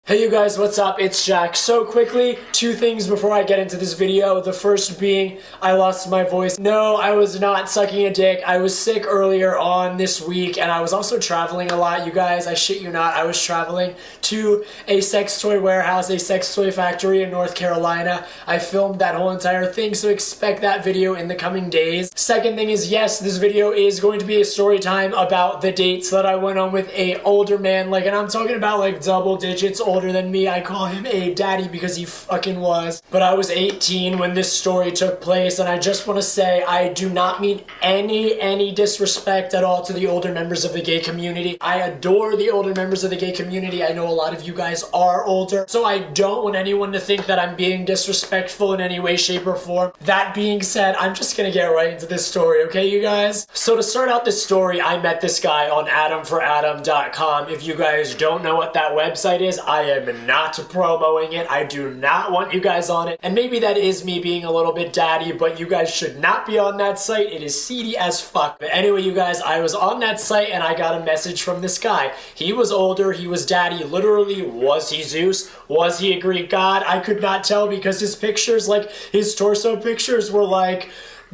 Hey you guys, what's up? It's Jack. So quickly, two things before I get into this video. The first being, I lost my voice. No, I was not sucking a dick. I was sick earlier on this week, and I was also traveling a lot. You guys, I shit you not, I was traveling to a sex toy warehouse, a sex toy factory in North Carolina. I filmed that whole entire thing, so expect that video in the coming days. Second thing is, yes, this video is going to be a story time about the dates that I went on with a older man, and I'm talking about double digits older than me. I call him a daddy because he fucking was. But I was 18 when this story took place, and I just want to say I do not mean any disrespect at all to the older members of the gay community. I adore the older members of the gay community. I know a lot of you guys are older, so I don't want anyone to think that I'm being disrespectful in any way, shape, or form. That being said, I'm just gonna get right into this story, okay, you guys? So to start out this story, I met this guy on AdamForAdam.com. If you guys don't know what that website is, I am not promoting it. I do not want you guys on it. And maybe that is me being a little bit daddy, but you guys should not be on that site. It is seedy as fuck. But anyway, you guys, I was on that site and I got a message from this guy. He was older, he was daddy. Literally, was he Zeus? Was he a Greek god? I could not tell because his pictures, his torso pictures were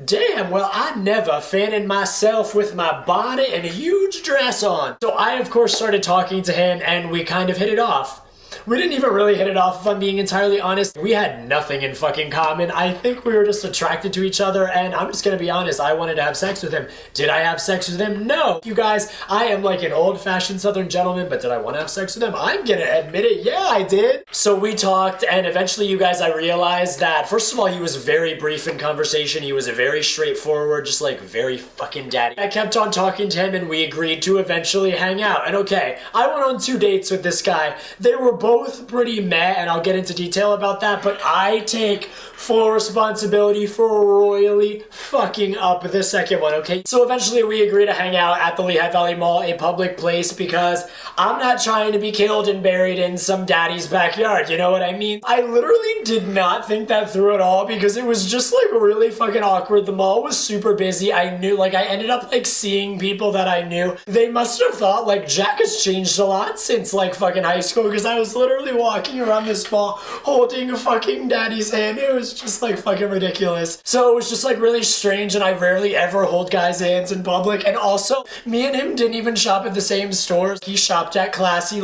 damn, well, I never fanning myself with my bonnet and a huge dress on. So I, of course, started talking to him and we kind of hit it off. We didn't even really hit it off, if I'm being entirely honest. We had nothing in fucking common. I think we were just attracted to each other, and I'm just gonna be honest, I wanted to have sex with him. Did I have sex with him? No. You guys, I am like an old-fashioned Southern gentleman, but did I want to have sex with him? I'm gonna admit it, yeah, I did. So we talked, and eventually, you guys, I realized that, first of all, he was very brief in conversation. He was very straightforward, just very fucking daddy. I kept on talking to him, and we agreed to eventually hang out. And okay, I went on 2 dates with this guy. They were both pretty meh, and I'll get into detail about that, but I take full responsibility for royally fucking up the second one, okay? So eventually we agree to hang out at the Lehigh Valley Mall, a public place, because I'm not trying to be killed and buried in some daddy's backyard, you know what I mean? I literally did not think that through at all because it was just really fucking awkward. The mall was super busy. I knew, I ended up seeing people that I knew. They must have thought Jack has changed a lot since fucking high school because I was literally walking around this mall holding a fucking daddy's hand. It was just fucking ridiculous. So it was just really strange, and I rarely ever hold guys' hands in public. And also, me and him didn't even shop at the same stores. He shopped at classy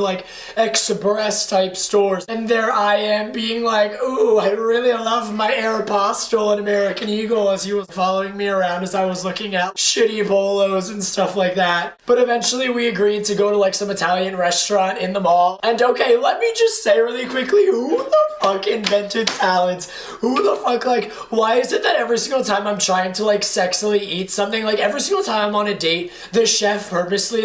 express type stores, and there I am being ooh, I really love my Aeropostale and American Eagle, as he was following me around as I was looking at shitty polos and stuff like that. But eventually we agreed to go to some Italian restaurant in the mall. And okay, let me just say really quickly, who the fuck invented salads? Who the fuck, why is it that every single time I'm trying to sexily eat something, every single time I'm on a date, the chef purposely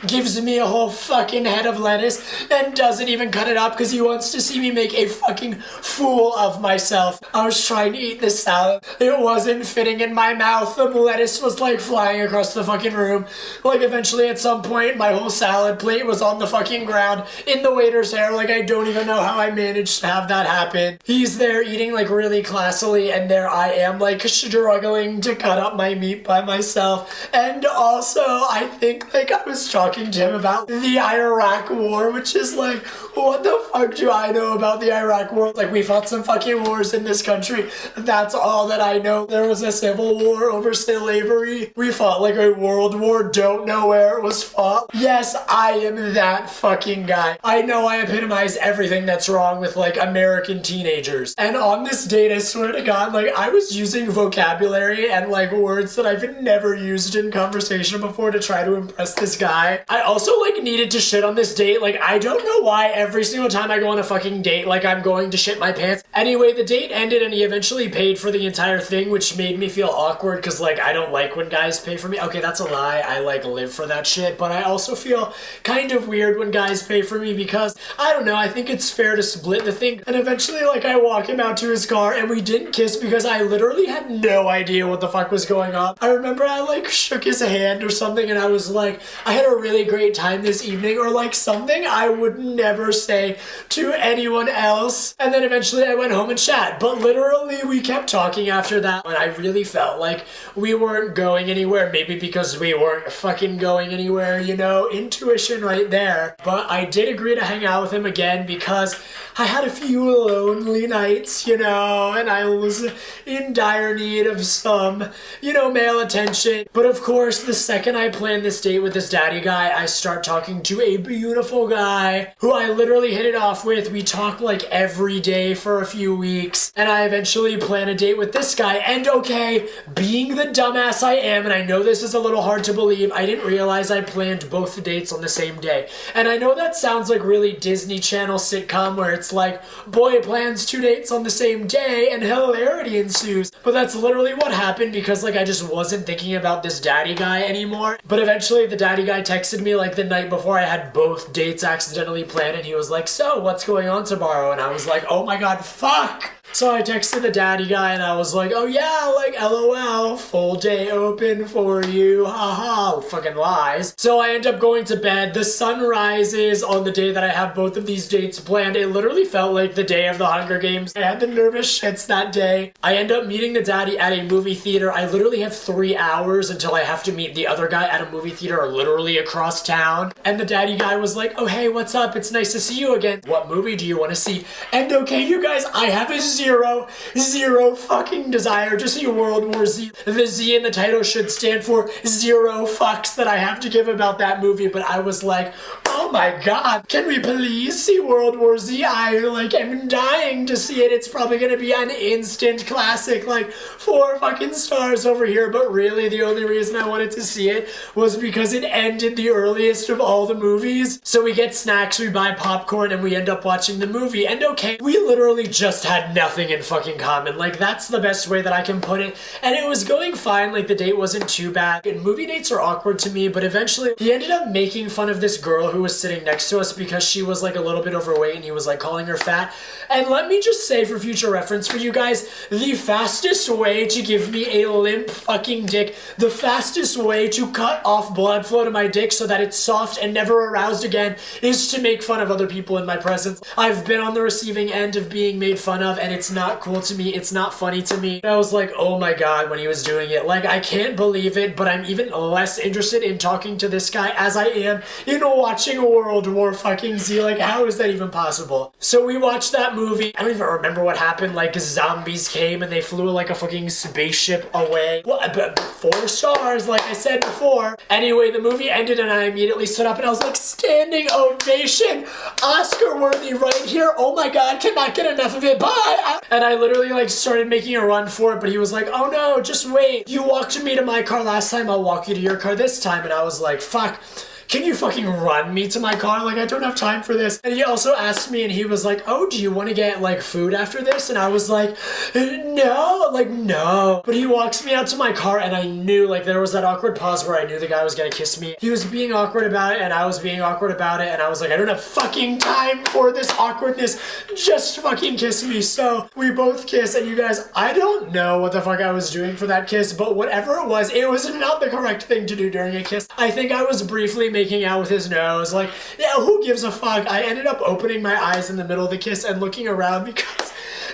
gives me a whole fucking head of lettuce and doesn't even cut it up because he wants to see me make a fucking fool of myself. I was trying to eat this salad. It wasn't fitting in my mouth. The lettuce was flying across the fucking room. Eventually at some point my whole salad plate was on the fucking ground in the waiter's hair. I don't even know how I managed to have that happen. He's there eating really classily, and there I am struggling to cut up my meat by myself. And also I think I was talking to him about the Iraq war, which is what the fuck do I know about the Iraq war? We fought some fucking wars in this country. That's all that I know. There was a civil war over slavery. We fought a world war. Don't know where it was fought. Yes, I am that fucking guy. I know I epitomize everything that's wrong with American teenagers. And on this date, I swear to God, I was using vocabulary and words that I've never used in conversation before to try to impress this guy. I also needed to shit on this date. I don't know why every single time I go on a fucking date, I'm going to shit my pants. Anyway, the date ended and he eventually paid for the entire thing, which made me feel awkward because I don't like when guys pay for me. Okay, that's a lie. I live for that shit, but I also feel kind of weird when guys pay for me because I don't know, I think it's fair to split the thing. And eventually I walk him out to his car and we didn't kiss because I literally had no idea what the fuck was going on. I remember I shook his hand or something and I was I had a really great time this evening, or something I would never say to anyone else. And then eventually I went home and chat. But literally we kept talking after that, and I really felt like we weren't going anywhere. Maybe because we weren't fucking going anywhere, you know? Intuition right there. But I did agree to hang out with him again because I had a few lonely nights, you know, and I was in dire need of some, you know, male attention. But of course, the second I planned this date with this daddy guy, I start talking to a beautiful guy who I literally hit it off with. We talk like every day for a few weeks, and I eventually plan a date with this guy. And okay, being the dumbass I am, and I know this is a little hard to believe, I didn't realize I planned both dates on the same day. And I know that sounds like really Disney Channel sitcom where it's like, boy plans 2 dates on the same day and hilarity ensues. But that's literally what happened because like I just wasn't thinking about this daddy guy anymore. But eventually the daddy guy texted me like the night before I had both dates accidentally planned, and he was like, so what's going on tomorrow? And I was like, oh my god, fuck! So I texted the daddy guy and I was like, oh yeah, like LOL, full day open for you, haha, fucking lies. So I end up going to bed. The sun rises on the day that I have both of these dates planned. It literally felt like the day of the Hunger Games. I had the nervous shits that day. I end up meeting the daddy at a movie theater. I literally have 3 hours until I have to meet the other guy at a movie theater literally across town. And the daddy guy was like, oh hey, what's up? It's nice to see you again. What movie do you want to see? And okay, you guys, I have a zero fucking desire to see World War Z. The Z in the title should stand for zero fucks that I have to give about that movie, but I was like, oh my god, can we please see World War Z? I like am dying to see it. It's probably gonna be an instant classic, like 4 fucking stars over here, but really the only reason I wanted to see it was because it ended the earliest of all the movies. So we get snacks, we buy popcorn, and we end up watching the movie. And okay, we literally just had nothing in fucking common. Like, that's the best way that I can put it. And it was going fine. Like, the date wasn't too bad. And movie dates are awkward to me, but eventually he ended up making fun of this girl who was sitting next to us because she was like a little bit overweight, and he was like calling her fat. And let me just say for future reference for you guys, the fastest way to give me a limp fucking dick, the fastest way to cut off blood flow to my dick so that it's soft and never aroused again is to make fun of other people in my presence. I've been on the receiving end of being made fun of, and it's not cool to me. It's not funny to me. I was like, oh my god, when he was doing it. Like, I can't believe it, but I'm even less interested in talking to this guy as I am in watching World War fucking Z. Like, how is that even possible? So we watched that movie. I don't even remember what happened. Like, zombies came and they flew like a fucking spaceship away. What? 4 stars, like I said before. Anyway, the movie ended and I immediately stood up and I was like, standing ovation, Oscar worthy right here. Oh my god, cannot get enough of it. Bye. And I literally like started making a run for it, but he was like, oh no, just wait. You walked me to my car last time, I'll walk you to your car this time. And I was like, fuck. Can you fucking run me to my car? Like, I don't have time for this. And he also asked me, and he was like, oh, do you want to get, like, food after this? And I was like, no. Like, no. But he walks me out to my car, and I knew, like, there was that awkward pause where I knew the guy was gonna kiss me. He was being awkward about it, and I was being awkward about it, and I was like, I don't have fucking time for this awkwardness. Just fucking kiss me. So we both kiss, and you guys, I don't know what the fuck I was doing for that kiss, but whatever it was not the correct thing to do during a kiss. I think I was briefly making out with his nose. Like, yeah, who gives a fuck? I ended up opening my eyes in the middle of the kiss and looking around because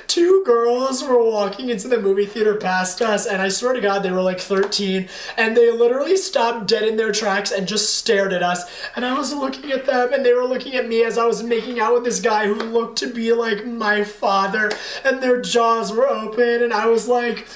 2 girls were walking into the movie theater past us, and I swear to god they were like 13, and they literally stopped dead in their tracks and just stared at us. And I was looking at them and they were looking at me as I was making out with this guy who looked to be like my father, and their jaws were open, and I was like,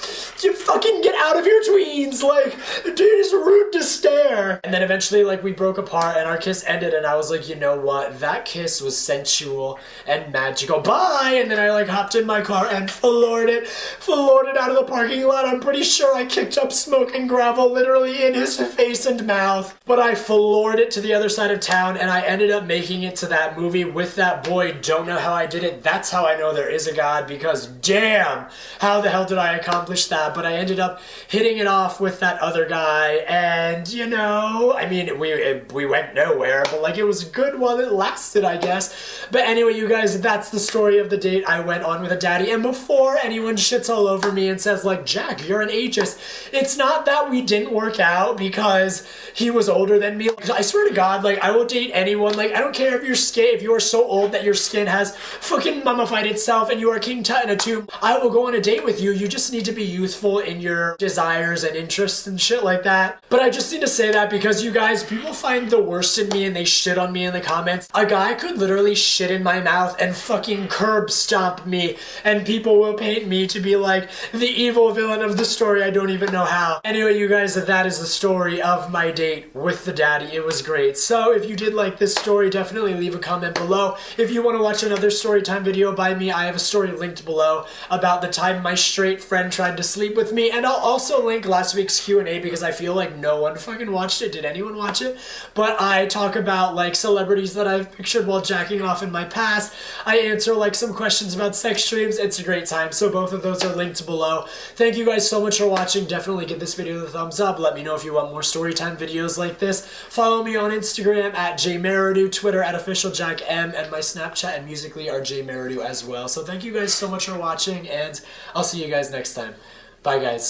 you fucking get out of your tweens, like, dude, it's rude to stare. And then eventually, like, we broke apart and our kiss ended, and I was like, you know what, that kiss was sensual and magical, bye. And then I like hopped in my car and floored it out of the parking lot. I'm pretty sure I kicked up smoke and gravel literally in his face and mouth, but I floored it to the other side of town, and I ended up making it to that movie with that boy. Don't know how I did it. That's how I know there is a God, because damn, how the hell did I accomplish that? But I ended up hitting it off with that other guy, and you know, I mean, we went nowhere, but like, it was good while it lasted, I guess. But anyway, you guys, that's the story of the date I went on with a dad daddy. And before anyone shits all over me and says like, Jack, you're an ageist, it's not that we didn't work out because he was older than me. I swear to God, like, I will date anyone. Like, I don't care if your skin, if you are so old that your skin has fucking mummified itself and you are King Tut in a tomb, I will go on a date with you. You just need to be youthful in your desires and interests and shit like that. But I just need to say that because you guys, people find the worst in me and they shit on me in the comments. A guy could literally shit in my mouth and fucking curb stomp me, and people will paint me to be like the evil villain of the story. I don't even know how. Anyway, you guys, that is the story of my date with the daddy. It was great. So if you did like this story, definitely leave a comment below. If you want to watch another story time video by me, I have a story linked below about the time my straight friend tried to sleep with me, and I'll also link last week's Q&A because I feel like no one fucking watched it. Did anyone watch it? But I talk about like celebrities that I've pictured while jacking off in my past. I answer like some questions about sex dreams. It's a great time. So both of those are linked below. Thank you guys so much for watching. Definitely give this video the thumbs up. Let me know if you want more storytime videos like this. Follow me on Instagram at jmeridu, Twitter at officialjackm, and my Snapchat and Musical.ly are jmeridu as well. So thank you guys so much for watching, and I'll see you guys next time. Bye guys.